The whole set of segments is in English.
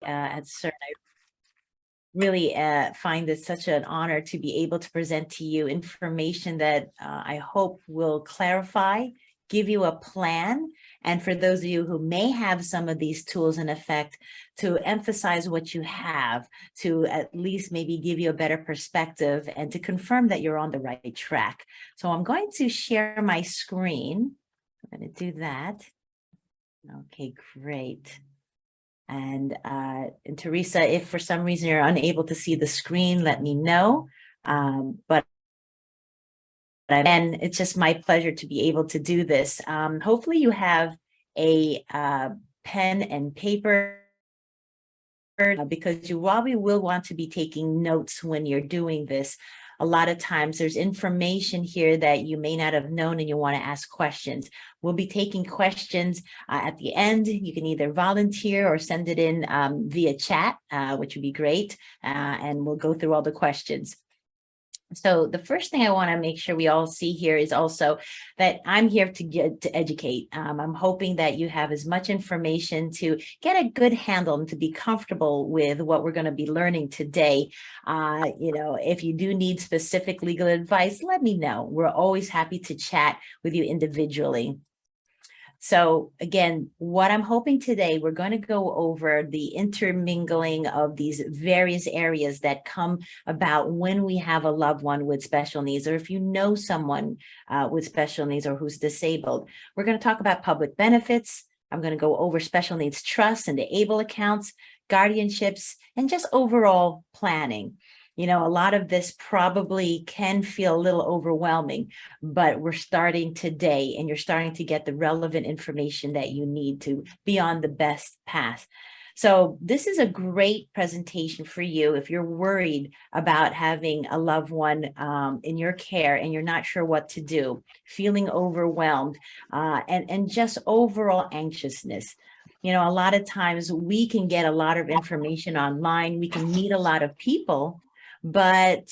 at SERN. I really find it such an honor to be able to present to you information that I hope will clarify, give you a plan, and for those of you who may have some of these tools in effect, to emphasize what you have, to at least maybe give you a better perspective and to confirm that you're on the right track. So I'm going to share my screen. I'm going to do that. Okay, great. And Teresa, if for some reason you're unable to see the screen, let me know. But and it's just my pleasure to be able to do this. Hopefully you have a pen and paper, because you probably will want to be taking notes when you're doing this. A lot of times there's information here that you may not have known and you want to ask questions. We'll be taking questions at the end. You can either volunteer or send it in via chat, which would be great. And we'll go through all the questions. So the first thing I want to make sure we all see here is also that I'm here to educate. I'm hoping that you have as much information to get a good handle and to be comfortable with what we're going to be learning today. If you do need specific legal advice, let me know. We're always happy to chat with you individually. So again, what I'm hoping today, we're going to go over the intermingling of these various areas that come about when we have a loved one with special needs, or if you know someone with special needs or who's disabled. We're going to talk about public benefits. I'm going to go over special needs trusts and the ABLE accounts, guardianships, and just overall planning. A lot of this probably can feel a little overwhelming, but we're starting today and you're starting to get the relevant information that you need to be on the best path. So this is a great presentation for you if you're worried about having a loved one in your care and you're not sure what to do, feeling overwhelmed, and just overall anxiousness. A lot of times we can get a lot of information online. We can meet a lot of people, but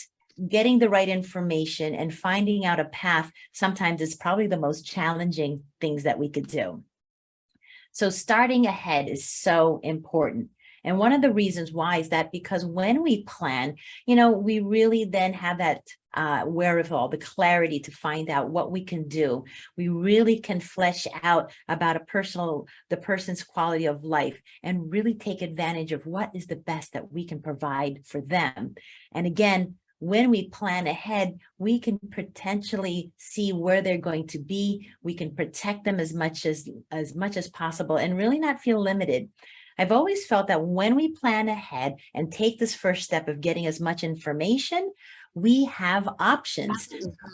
getting the right information and finding out a path sometimes is probably the most challenging things that we could do. So starting ahead is so important. And one of the reasons why is that because when we plan, we really then have that wherewithal, the clarity to find out what we can do. We really can flesh out about the person's quality of life and really take advantage of what is the best that we can provide for them. And again, when we plan ahead, we can potentially see where they're going to be. We can protect them as much as possible and really not feel limited. I've always felt that when we plan ahead and take this first step of getting as much information, we have options.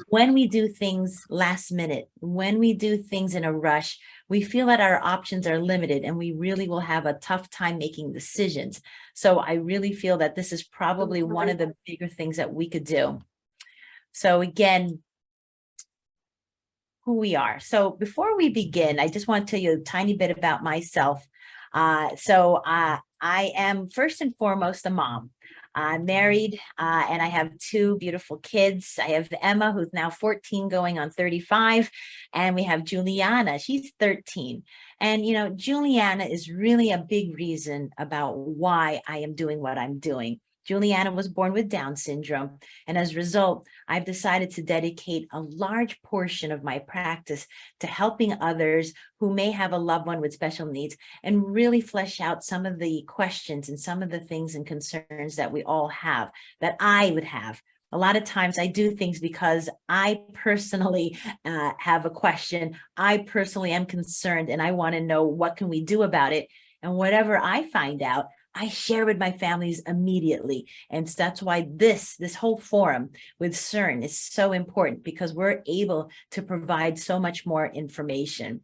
When we do things last minute, when we do things in a rush, we feel that our options are limited and we really will have a tough time making decisions. So I really feel that this is probably one of the bigger things that we could do. So again, who we are. So before we begin, I just want to tell you a tiny bit about myself. I am first and foremost a mom. I'm married and I have two beautiful kids. I have Emma, who's now 14 going on 35, and we have Juliana, she's 13. And, Juliana is really a big reason about why I am doing what I'm doing. Juliana was born with Down syndrome, and as a result, I've decided to dedicate a large portion of my practice to helping others who may have a loved one with special needs and really flesh out some of the questions and some of the things and concerns that we all have, that I would have. A lot of times I do things because I personally have a question. I personally am concerned and I want to know what can we do about it. And whatever I find out, I share with my families immediately. And so that's why this whole forum with SERN is so important, because we're able to provide so much more information.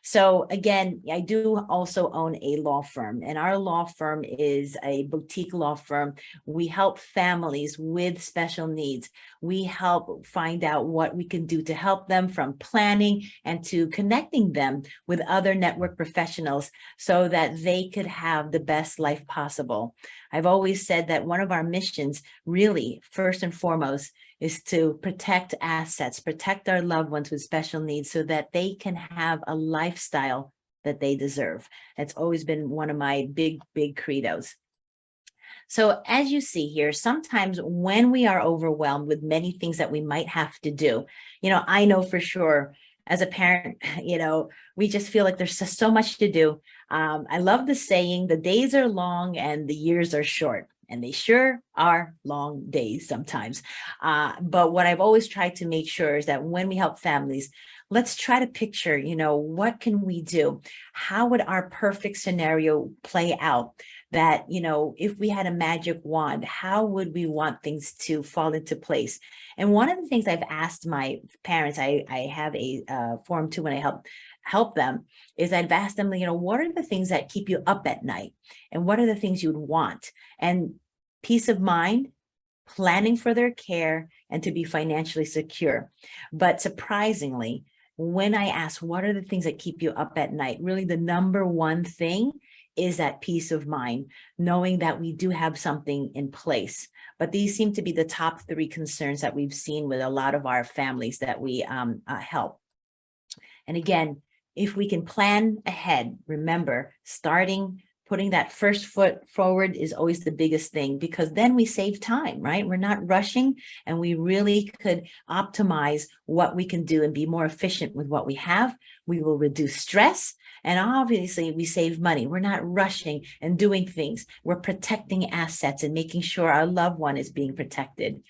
So again, I do also own a law firm, and our law firm is a boutique law firm. We help families with special needs. We help find out what we can do to help them, from planning and to connecting them with other network professionals so that they could have the best life possible. I've always said that one of our missions, really, first and foremost, is to protect assets, protect our loved ones with special needs so that they can have a lifestyle that they deserve. That's always been one of my big credos. So as you see here, sometimes when we are overwhelmed with many things that we might have to do, I know for sure as a parent, we just feel like there's just so much to do. I love the saying, the days are long and the years are short. And they sure are long days sometimes. But what I've always tried to make sure is that when we help families, let's try to picture, what can we do? How would our perfect scenario play out? That, if we had a magic wand, how would we want things to fall into place? And one of the things I've asked my parents, I have a forum too when I help them, is I've asked them, what are the things that keep you up at night? And what are the things you'd want? And peace of mind, planning for their care, and to be financially secure. But surprisingly, when I ask, what are the things that keep you up at night? Really the number one thing is that peace of mind, knowing that we do have something in place. But these seem to be the top three concerns that we've seen with a lot of our families that we help. And again, if we can plan ahead, remember, putting that first foot forward is always the biggest thing, because then we save time, right? We're not rushing, and we really could optimize what we can do and be more efficient with what we have. We will reduce stress, and obviously we save money. We're not rushing and doing things. We're protecting assets and making sure our loved one is being protected.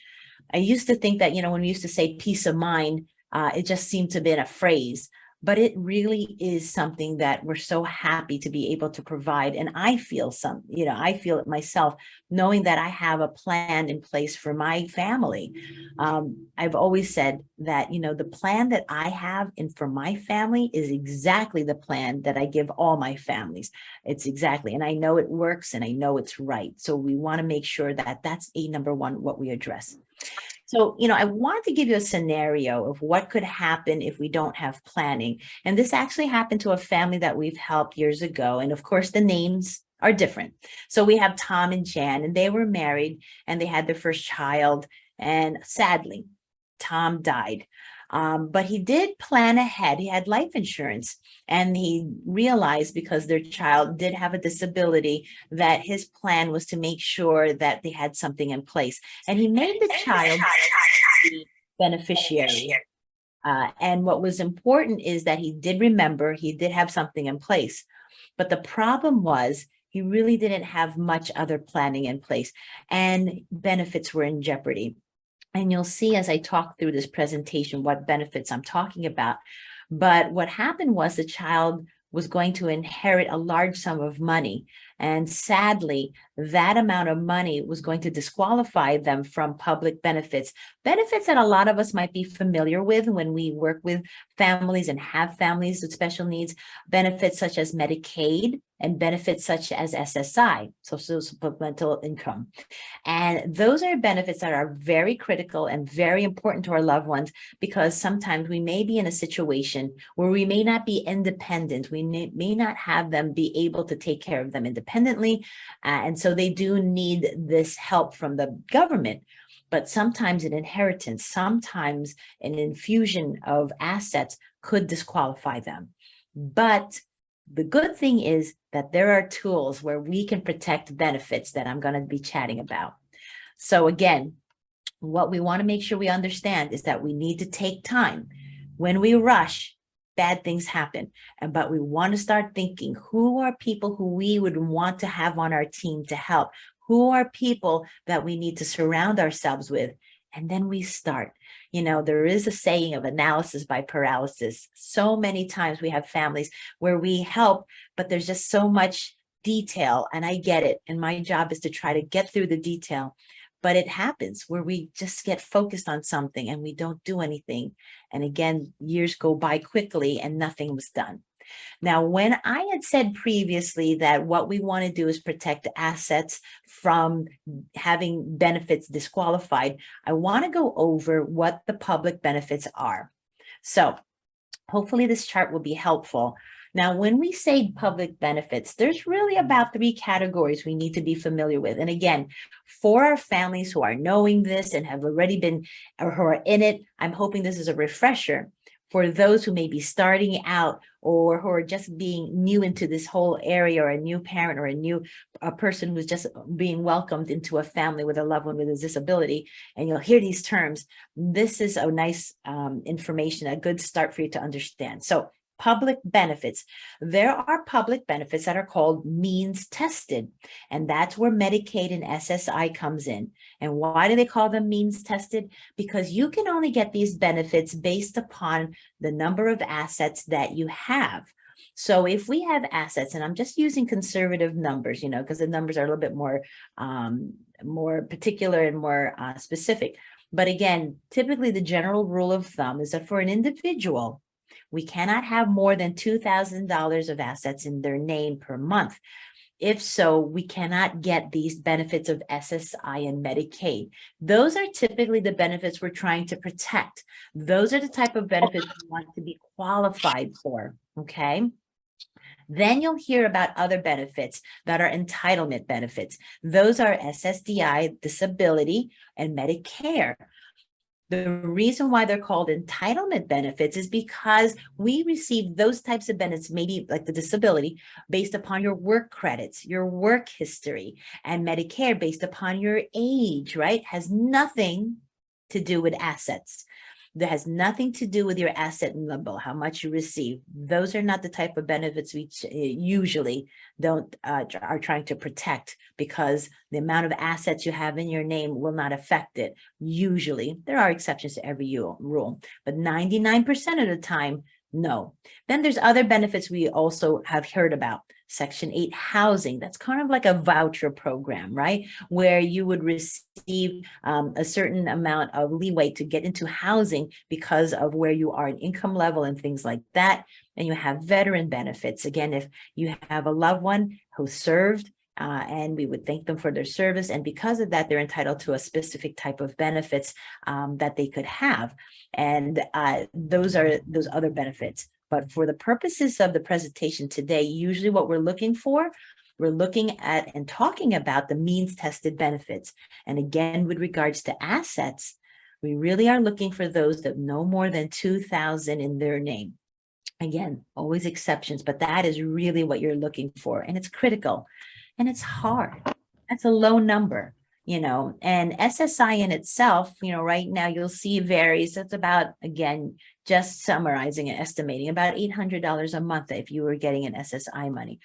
I used to think that, when we used to say peace of mind, it just seemed to have been a phrase. But it really is something that we're so happy to be able to provide. And I feel I feel it myself, knowing that I have a plan in place for my family. I've always said that, the plan that I have and for my family is exactly the plan that I give all my families. It's exactly, and I know it works and I know it's right. So we want to make sure that that's number one, what we address. So, I want to give you a scenario of what could happen if we don't have planning. And this actually happened to a family that we've helped years ago. And of course, the names are different. So we have Tom and Jan, and they were married and they had their first child. And sadly, Tom died. But he did plan ahead. He had life insurance, and he realized, because their child did have a disability, that his plan was to make sure that they had something in place. And he made the child the beneficiary. And what was important is that he did remember he did have something in place. But the problem was, he really didn't have much other planning in place, and benefits were in jeopardy. And you'll see as I talk through this presentation what benefits I'm talking about. But what happened was the child was going to inherit a large sum of money. And sadly, that amount of money was going to disqualify them from public benefits that a lot of us might be familiar with when we work with families and have families with special needs, benefits such as Medicaid and benefits such as SSI, Social Supplemental Income. And those are benefits that are very critical and very important to our loved ones, because sometimes we may be in a situation where we may not be independent. We may not have them be able to take care of them independently. And so they do need this help from the government. But sometimes an inheritance, sometimes an infusion of assets could disqualify them. But the good thing is that there are tools where we can protect benefits that I'm going to be chatting about. So again, what we want to make sure we understand is that we need to take time. When we rush, bad things happen. But we want to start thinking, who are people who we would want to have on our team to help? Who are people that we need to surround ourselves with? And then we start. There is a saying of analysis by paralysis. So many times we have families where we help, but there's just so much detail, and I get it. And my job is to try to get through the detail. But it happens where we just get focused on something and we don't do anything. And again, years go by quickly and nothing was done. Now, when I had said previously that what we want to do is protect assets from having benefits disqualified, I want to go over what the public benefits are. So hopefully this chart will be helpful. Now, when we say public benefits, there's really about 3 categories we need to be familiar with. And again, for our families who are knowing this and have already been, or who are in it, I'm hoping this is a refresher. for those who may be starting out or who are just being new into this whole area, or a new parent, or a person who's just being welcomed into a family with a loved one with a disability, and you'll hear these terms. This is a nice information, a good start for you to understand. So public benefits. There are public benefits that are called means tested, and that's where Medicaid and SSI comes in. And why do they call them means tested? Because you can only get these benefits based upon the number of assets that you have. So if we have assets, and I'm just using conservative numbers, because the numbers are a little bit more particular and more specific. But again, typically the general rule of thumb is that for an individual, we cannot have more than $2,000 of assets in their name per month. If so, we cannot get these benefits of SSI and Medicaid. Those are typically the benefits we're trying to protect. Those are the type of benefits we want to be qualified for, okay? Then you'll hear about other benefits that are entitlement benefits. Those are SSDI, disability, and Medicare. The reason why they're called entitlement benefits is because we receive those types of benefits, maybe like the disability, based upon your work credits, your work history, and Medicare based upon your age, right? Has nothing to do with assets. That has nothing to do with your asset level, how much you receive. Those are not the type of benefits we usually don't are trying to protect, because the amount of assets you have in your name will not affect it. Usually, there are exceptions to every rule, but 99% of the time, no. Then there's other benefits we also have heard about. Section 8 housing, that's kind of like a voucher program, right? Where you would receive a certain amount of leeway to get into housing because of where you are in income level and things like that. And you have veteran benefits. Again, if you have a loved one who served, and we would thank them for their service, and because of that, they're entitled to a specific type of benefits that they could have. And those are those other benefits. But for the purposes of the presentation today, usually what we're looking at and talking about the means tested benefits. And again, with regards to assets, we really are looking for those that no more than 2,000 in their name. Again, always exceptions, but that is really what you're looking for. And it's critical and it's hard. That's a low number, and SSI in itself, right now you'll see varies. That's about, again, just summarizing and estimating, about $800 a month if you were getting an SSI money.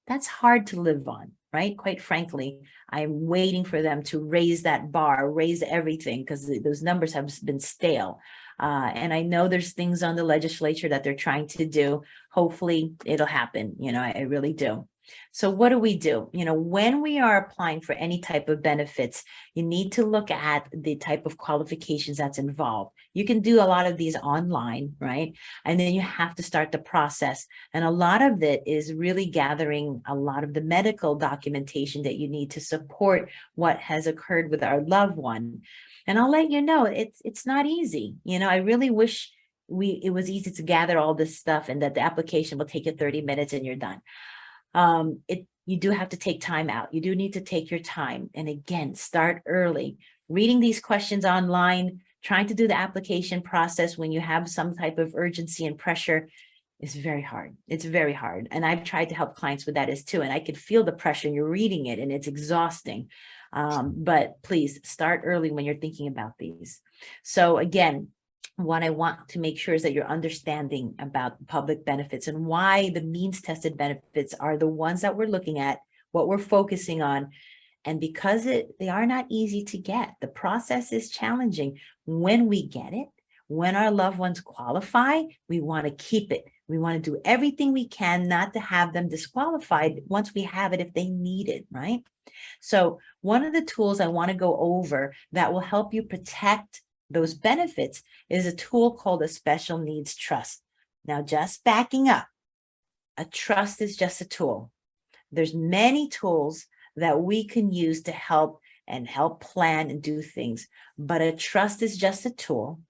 That's hard to live on, right? Quite frankly, I'm waiting for them to raise that bar, raise everything, because those numbers have been stale. And I know there's things on the legislature that they're trying to do. Hopefully it'll happen. I really do. So what do we do? When we are applying for any type of benefits, you need to look at the type of qualifications that's involved. You can do a lot of these online, right? And then you have to start the process. And a lot of it is really gathering a lot of the medical documentation that you need to support what has occurred with our loved one. And I'll let you know, it's not easy. I really wish it was easy to gather all this stuff and that the application will take you 30 minutes and you're done. You do have to take time out. You do need to take your time. And again, start early. Reading these questions online, trying to do the application process when you have some type of urgency and pressure is very hard. It's very hard. And I've tried to help clients with that as too. And I could feel the pressure. You're reading it and it's exhausting. But please start early when you're thinking about these. So again, what I want to make sure is that you're understanding about public benefits and why the means tested benefits are the ones that we're looking at, what we're focusing on. And because they are not easy to get, the process is challenging. When we get it, when our loved ones qualify, we want to keep it. We want to do everything we can not to have them disqualified once we have it if they need it, right? So one of the tools I want to go over that will help you protect those benefits is a tool called a special needs trust. Now, just backing up, a trust is just a tool. There's many tools that we can use to help plan and do things, but a trust is just a tool,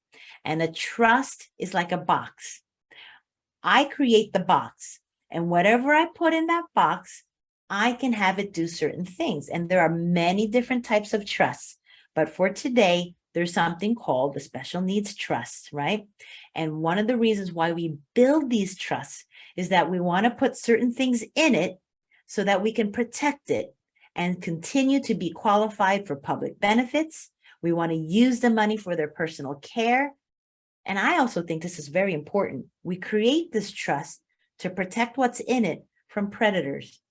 and a trust is like a box. I create the box, and whatever I put in that box, I can have it do certain things. And there are many different types of trusts. But for today, there's something called the special needs trust, right? And one of the reasons why we build these trusts is that we want to put certain things in it so that we can protect it and continue to be qualified for public benefits. We want to use the money for their personal care. And I also think this is very important. We create this trust to protect what's in it from predators.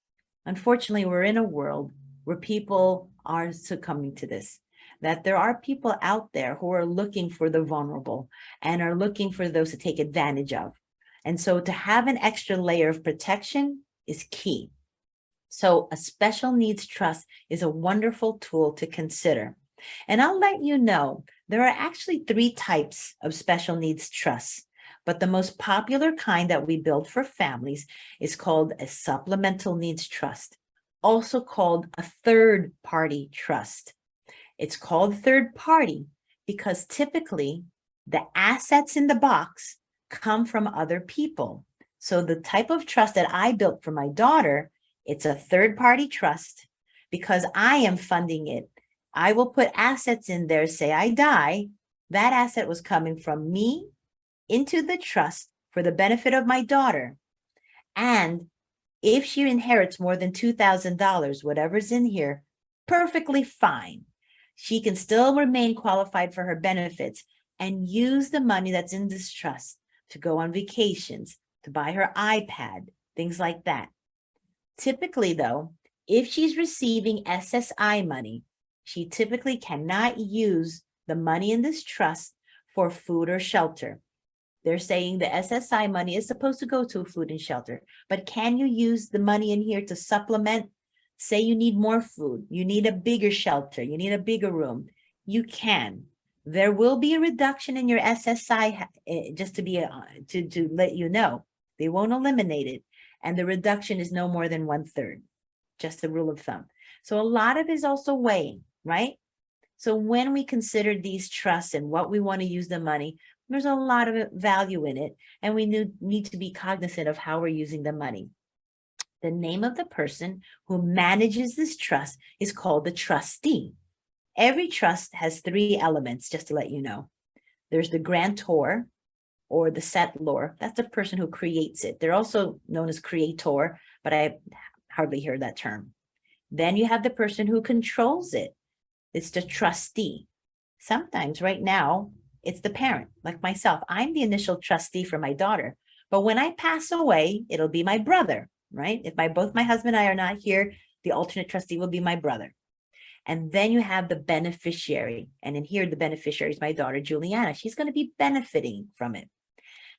Unfortunately, we're in a world where people are succumbing to this, that there are people out there who are looking for the vulnerable and are looking for those to take advantage of. And so to have an extra layer of protection is key. So a special needs trust is a wonderful tool to consider. And I'll let you know, there are actually 3 types of special needs trusts, but the most popular kind that we build for families is called a supplemental needs trust, also called a third-party trust. It's called third party because typically the assets in the box come from other people. So the type of trust that I built for my daughter, it's a third-party trust because I am funding it. I will put assets in there, say I die, that asset was coming from me into the trust for the benefit of my daughter. And if she inherits more than $2,000, whatever's in here, perfectly fine. She can still remain qualified for her benefits and use the money that's in this trust to go on vacations, to buy her iPad, things like that. Typically, though, if she's receiving SSI money, she typically cannot use the money in this trust for food or shelter. They're saying the SSI money is supposed to go to food and shelter, but can you use the money in here to supplement? Say you need more food, you need a bigger shelter, you need a bigger room. You can. There will be a reduction in your SSI, just to be to let you know. They won't eliminate it, and the reduction is no more than 1/3. Just a rule of thumb. So a lot of it is also weighing, right? So when we consider these trusts and what we want to use the money, there's a lot of value in it, and we need to be cognizant of how we're using the money. The name of the person who manages this trust is called the trustee. Every trust has 3 elements, just to let you know. There's the grantor or the settlor. That's the person who creates it. They're also known as creator, but I hardly hear that term. Then you have the person who controls it. It's the trustee. Sometimes right now, it's the parent, like myself. I'm the initial trustee for my daughter, but when I pass away, it'll be my brother, right? If both my husband and I are not here, the alternate trustee will be my brother. And then you have the beneficiary. And in here, the beneficiary is my daughter, Juliana. She's going to be benefiting from it.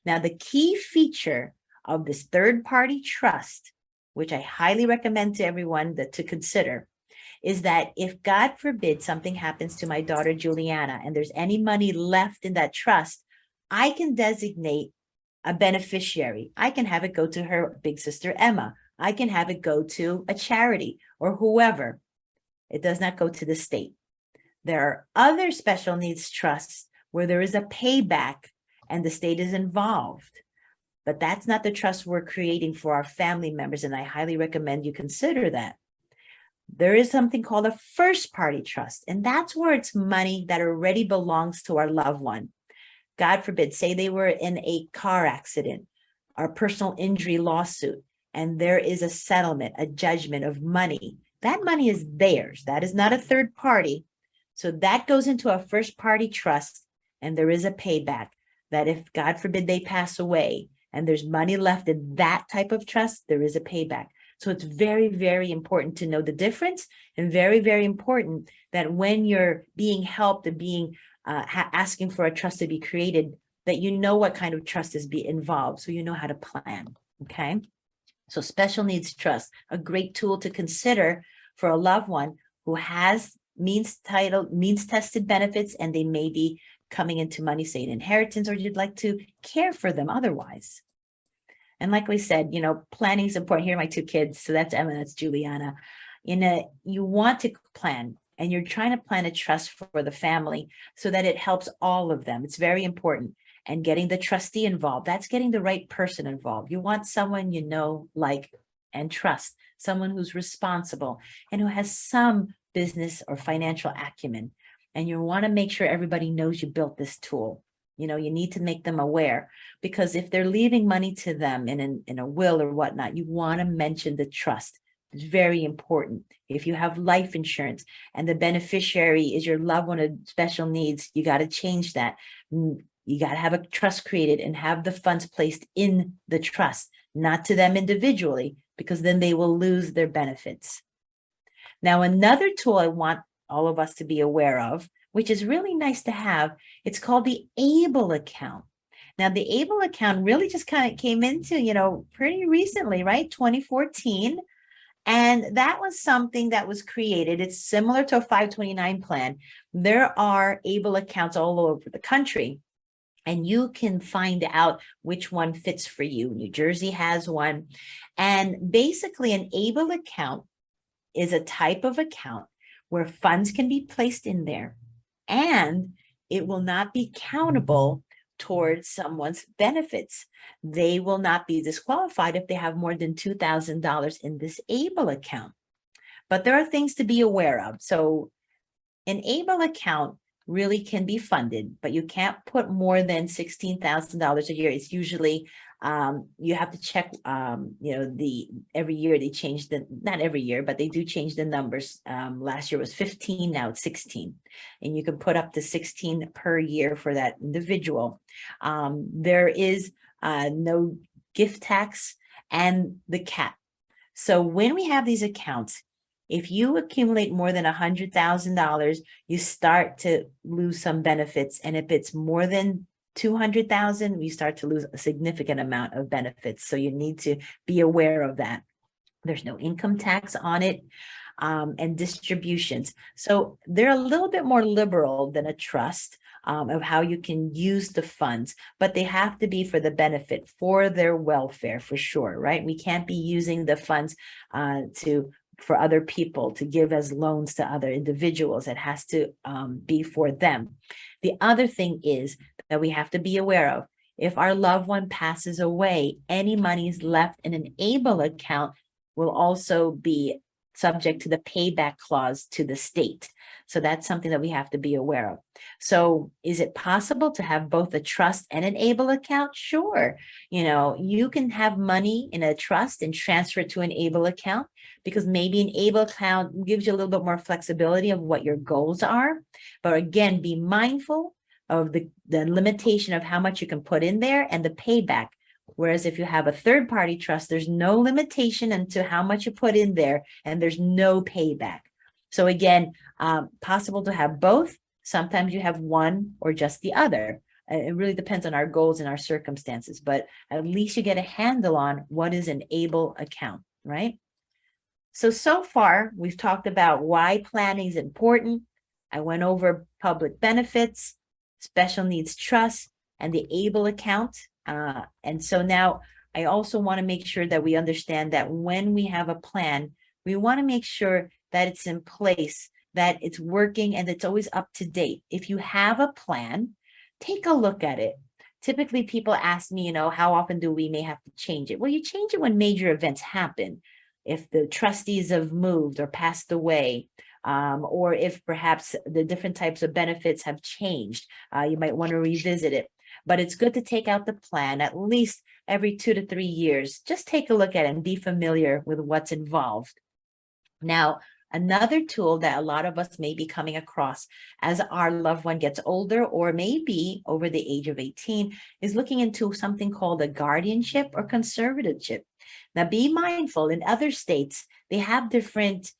Now, the key feature of this third-party trust, which I highly recommend to everyone to consider, is that if God forbid something happens to my daughter, Juliana, and there's any money left in that trust, I can designate a beneficiary. I can have it go to her big sister, Emma. I can have it go to a charity or whoever. It does not go to the state. There are other special needs trusts where there is a payback and the state is involved. But that's not the trust we're creating for our family members, and I highly recommend you consider that. There is something called a first-party trust, and that's where it's money that already belongs to our loved one. God forbid, say they were in a car accident or personal injury lawsuit, and there is a settlement, a judgment of money. That money is theirs. That is not a third party. So that goes into a first-party trust, and there is a payback that if, God forbid, they pass away and there's money left in that type of trust, there is a payback. So it's very, very important to know the difference, and very, very important that when you're being helped and being asking for a trust to be created, that you know what kind of trust is involved, so you know how to plan, okay? So special needs trust, a great tool to consider for a loved one who has means-tested benefits, and they may be coming into money, say an inheritance, or you'd like to care for them otherwise. And like we said, planning is important. Here are my 2 kids. So that's Emma, that's Juliana. You want to plan, and you're trying to plan a trust for the family so that it helps all of them. It's very important. And getting the trustee involved, that's getting the right person involved. You want someone you know, like, and trust, someone who's responsible and who has some business or financial acumen. and you want to make sure everybody knows you built this tool. You need to make them aware, because if they're leaving money to them in a will or whatnot, you want to mention the trust. It's very important. If you have life insurance and the beneficiary is your loved one with special needs, you got to change that. You got to have a trust created and have the funds placed in the trust, not to them individually, because then they will lose their benefits. Now, another tool I want all of us to be aware of, which is really nice to have, it's called the ABLE account. Now, the ABLE account really just kind of came into, pretty recently, right? 2014. And that was something that was created. It's similar to a 529 plan. There are ABLE accounts all over the country, and you can find out which one fits for you. New Jersey has one. And basically, an ABLE account is a type of account where funds can be placed in there, and it will not be countable towards someone's benefits. They will not be disqualified if they have more than $2,000 in this ABLE account. But there are things to be aware of. So an ABLE account really can be funded, but you can't put more than $16,000 a year. It's usually you have to check, every year they change not every year, but they do change the numbers. Last year was 15, now it's 16. And you can put up to 16 per year for that individual. There is no gift tax and the cap. So when we have these accounts, if you accumulate more than $100,000, you start to lose some benefits. And if it's more than 200,000, we start to lose a significant amount of benefits. So you need to be aware of that. There's no income tax on it, and distributions. So they're a little bit more liberal than a trust of how you can use the funds, but they have to be for the benefit, for their welfare, for sure, right? We can't be using the funds for other people to give as loans to other individuals. It has to be for them. The other thing is that we have to be aware of, if our loved one passes away, any monies left in an ABLE account will also be subject to the payback clause to the state. So that's something that we have to be aware of. So is it possible to have both a trust and an ABLE account? Sure. You can have money in a trust and transfer it to an ABLE account, because maybe an ABLE account gives you a little bit more flexibility of what your goals are. But again, be mindful of the limitation of how much you can put in there and the payback. Whereas if you have a third-party trust, there's no limitation into how much you put in there, and there's no payback. So again, possible to have both. Sometimes you have one or just the other. It really depends on our goals and our circumstances, but at least you get a handle on what is an ABLE account, right? So far, we've talked about why planning is important. I went over public benefits, special needs trust, and the ABLE account. And so now I also want to make sure that we understand that when we have a plan, we want to make sure that it's in place, that it's working, and it's always up to date. If you have a plan, take a look at it. Typically, people ask me, how often do we may have to change it? Well, you change it when major events happen. If the trustees have moved or passed away, or if perhaps the different types of benefits have changed, you might want to revisit it. But it's good to take out the plan at least every 2 to 3 years. Just take a look at it and be familiar with what's involved. Now, another tool that a lot of us may be coming across as our loved one gets older, or maybe over the age of 18, is looking into something called a guardianship or conservatorship. Now, be mindful, in other states, they have different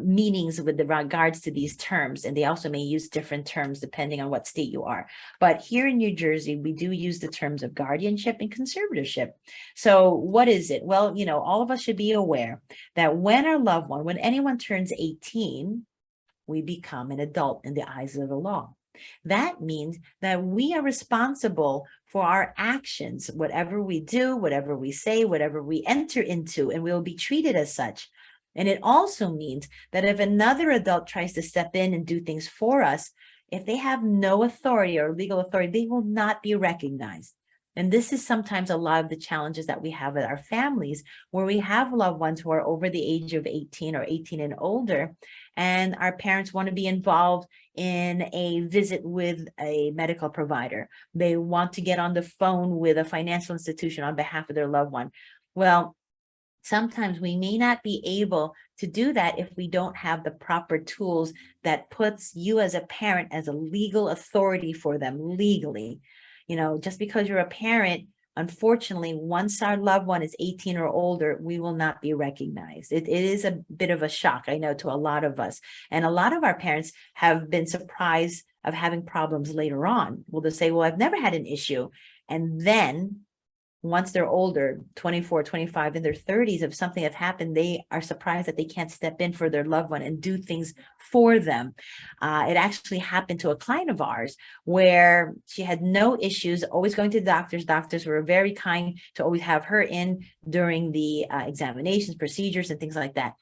meanings with regards to these terms, and they also may use different terms depending on what state you are. But here in New Jersey, we do use the terms of guardianship and conservatorship. So what is it? Well, all of us should be aware that when anyone turns 18, we become an adult in the eyes of the law. That means that we are responsible for our actions, whatever we do, whatever we say, whatever we enter into, and we will be treated as such. And it also means that if another adult tries to step in and do things for us, if they have no authority or legal authority, they will not be recognized. And this is sometimes a lot of the challenges that we have with our families, where we have loved ones who are over the age of 18 or 18 and older, and our parents want to be involved in a visit with a medical provider. They want to get on the phone with a financial institution on behalf of their loved one. Well, sometimes we may not be able to do that if we don't have the proper tools that puts you as a parent as a legal authority for them legally. You know, just because you're a parent, unfortunately, once our loved one is 18 or older, we will not be recognized. It is a bit of a shock, I know, to a lot of us. And a lot of our parents have been surprised of having problems later on. Well, they'll say, well, I've never had an issue. And then once they're older, 24, 25, in their 30s, if something have happened, they are surprised that they can't step in for their loved one and do things for them. It actually happened to a client of ours where she had no issues, always going to the doctors. Doctors were very kind to always have her in during the examinations, procedures, and things like that.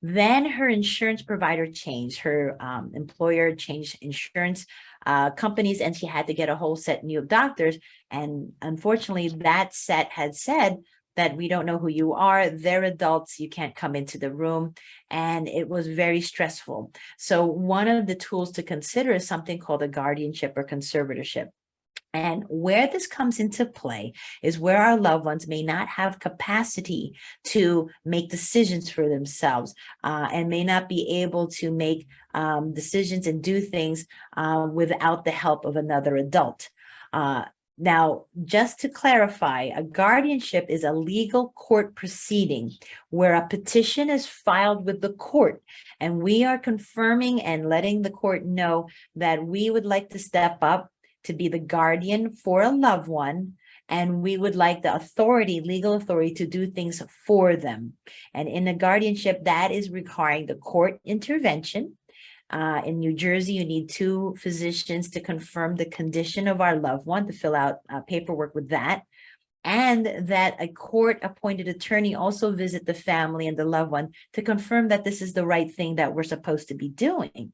Then her insurance provider changed, her employer changed insurance companies, and she had to get a whole set new of doctors. And unfortunately, that set had said that we don't know who you are. They're adults. You can't come into the room. And it was very stressful. So one of the tools to consider is something called a guardianship or conservatorship. And where this comes into play is where our loved ones may not have capacity to make decisions for themselves and may not be able to make decisions and do things without the help of another adult. Now, just to clarify, a guardianship is a legal court proceeding where a petition is filed with the court, and we are confirming and letting the court know that we would like to step up to be the guardian for a loved one, and we would like the authority, legal authority, to do things for them. And in a guardianship, that is requiring the court intervention. In New Jersey, you need 2 physicians to confirm the condition of our loved one, to fill out paperwork with that, and that a court-appointed attorney also visit the family and the loved one to confirm that this is the right thing that we're supposed to be doing.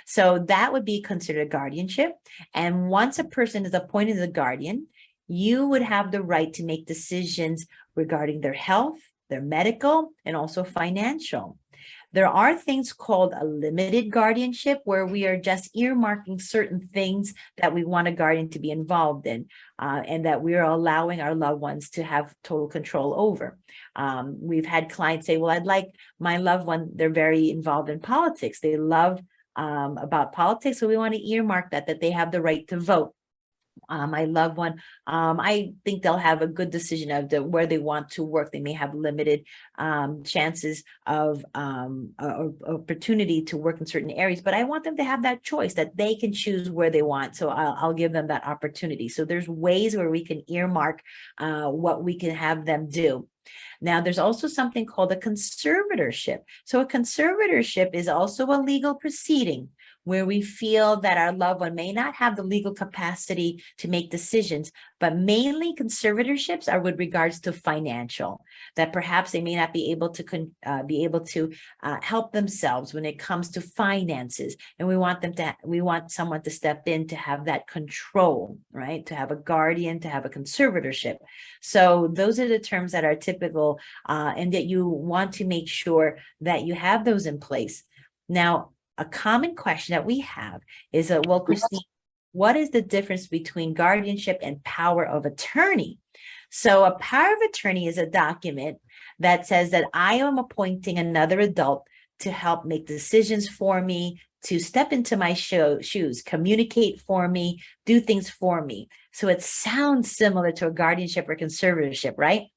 So that would be considered guardianship. And once a person is appointed as a guardian, you would have the right to make decisions regarding their health, their medical, and also financial. There are things called a limited guardianship, where we are just earmarking certain things that we want a guardian to be involved in, and that we are allowing our loved ones to have total control over. We've had clients say, well, I'd like my loved one, they're very involved in politics. They love about politics, so we want to earmark that they have the right to vote. My loved one, I think they'll have a good decision of where they want to work. They may have limited chances of opportunity to work in certain areas, but I want them to have that choice, that they can choose where they want. So I'll give them that opportunity. So there's ways where we can earmark what we can have them do. Now, there's also something called a conservatorship. So a conservatorship is also a legal proceeding where we feel that our loved one may not have the legal capacity to make decisions, but mainly conservatorships are with regards to financial, that perhaps they may not be able to help themselves when it comes to finances. And we want someone to step in to have that control, right? To have a guardian, to have a conservatorship. So those are the terms that are typical, and that you want to make sure that you have those in place. Now, a common question that we have is, well, Christine, what is the difference between guardianship and power of attorney? So a power of attorney is a document that says that I am appointing another adult to help make decisions for me, to step into my shoes, communicate for me, do things for me. So it sounds similar to a guardianship or conservatorship, right?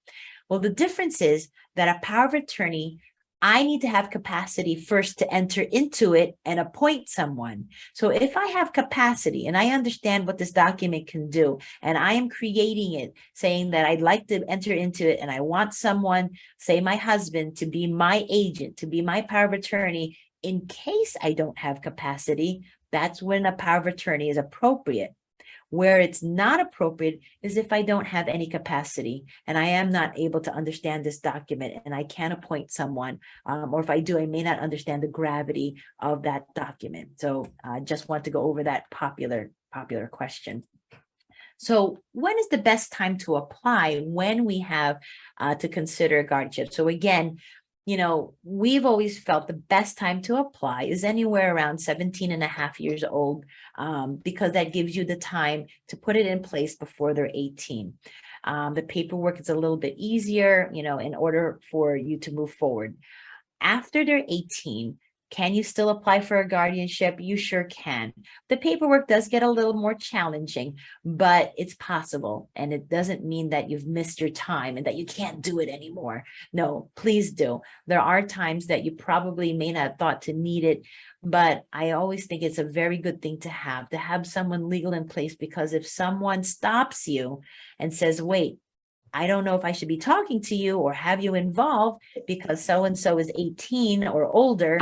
Well, the difference is that a power of attorney, I need to have capacity first to enter into it and appoint someone. So if I have capacity and I understand what this document can do, and I am creating it, saying that I'd like to enter into it, and I want someone, say my husband, to be my agent, to be my power of attorney, in case I don't have capacity, that's when a power of attorney is appropriate. Where it's not appropriate is if I don't have any capacity and I am not able to understand this document and I can't appoint someone, or if I do, I may not understand the gravity of that document. So I just want to go over that popular question. So when is the best time to apply when we have to consider guardianship? So again, we've always felt the best time to apply is anywhere around 17 and a half years old, because that gives you the time to put it in place before they're 18. The paperwork is a little bit easier, in order for you to move forward. After they're 18, can you still apply for a guardianship? You sure can. The paperwork does get a little more challenging, but it's possible. And it doesn't mean that you've missed your time and that you can't do it anymore. No, please do. There are times that you probably may not have thought to need it, but I always think it's a very good thing to have someone legal in place, because if someone stops you and says, wait, I don't know if I should be talking to you or have you involved because so-and-so is 18 or older,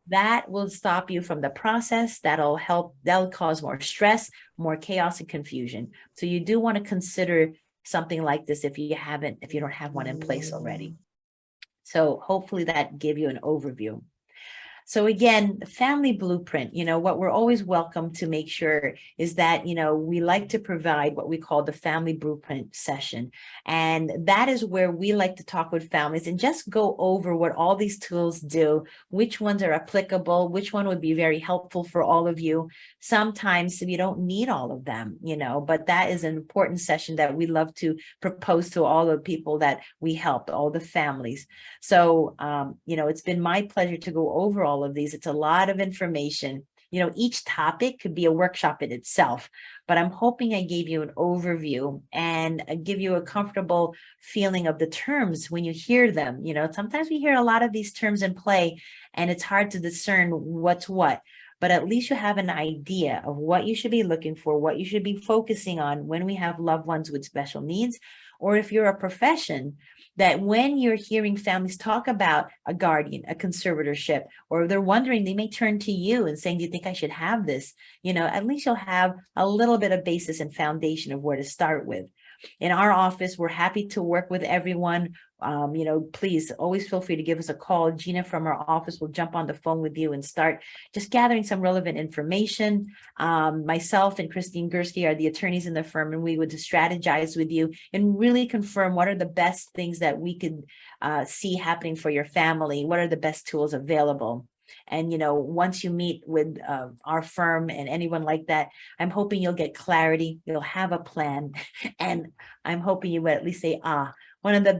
that will stop you from the process. That'll cause more stress, more chaos and confusion. So you do want to consider something like this if you don't have one in place already. So hopefully that gave you an overview. So again, the family blueprint, what we're always welcome to make sure is that, we like to provide what we call the family blueprint session. And that is where we like to talk with families and just go over what all these tools do, which ones are applicable, which one would be very helpful for all of you. Sometimes we don't need all of them, but that is an important session that we love to propose to all the people that we help, all the families. So, it's been my pleasure to go over all of these. It's a lot of information. Each topic could be a workshop in itself, but I'm hoping I gave you an overview and give you a comfortable feeling of the terms when you hear them. Sometimes we hear a lot of these terms in play and it's hard to discern what's what, but at least you have an idea of what you should be looking for, what you should be focusing on when we have loved ones with special needs, or if you're a profession, that when you're hearing families talk about a guardian, a conservatorship, or they're wondering, they may turn to you and saying, do you think I should have this? At least you'll have a little bit of basis and foundation of where to start with. In our office, we're happy to work with everyone. Please always feel free to give us a call. Gina from our office will jump on the phone with you and start just gathering some relevant information. Myself and Christine Gursky are the attorneys in the firm, and we would strategize with you and really confirm what are the best things that we could see happening for your family. What are the best tools available? And, once you meet with our firm and anyone like that, I'm hoping you'll get clarity, you'll have a plan, and I'm hoping you would at least say, one of the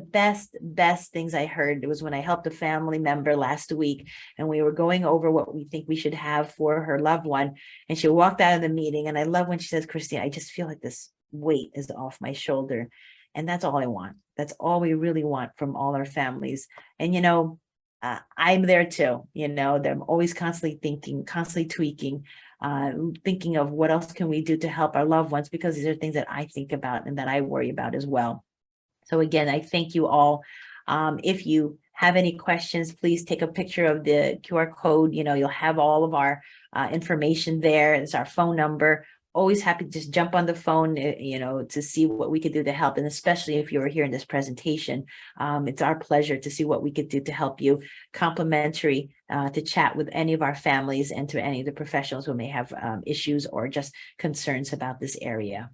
best things I heard was when I helped a family member last week and we were going over what we think we should have for her loved one. And she walked out of the meeting, and I love when she says, Christine, I just feel like this weight is off my shoulder. And that's all I want. That's all we really want from all our families. And, I'm there too, they're always constantly thinking, constantly tweaking, thinking of what else can we do to help our loved ones, because these are things that I think about and that I worry about as well. So again, I thank you all. If you have any questions, please take a picture of the QR code. You'll have all of our information there. It's our phone number. Always happy to just jump on the phone, to see what we could do to help. And especially if you were here in this presentation, it's our pleasure to see what we could do to help you, complimentary to chat with any of our families and to any of the professionals who may have issues or just concerns about this area.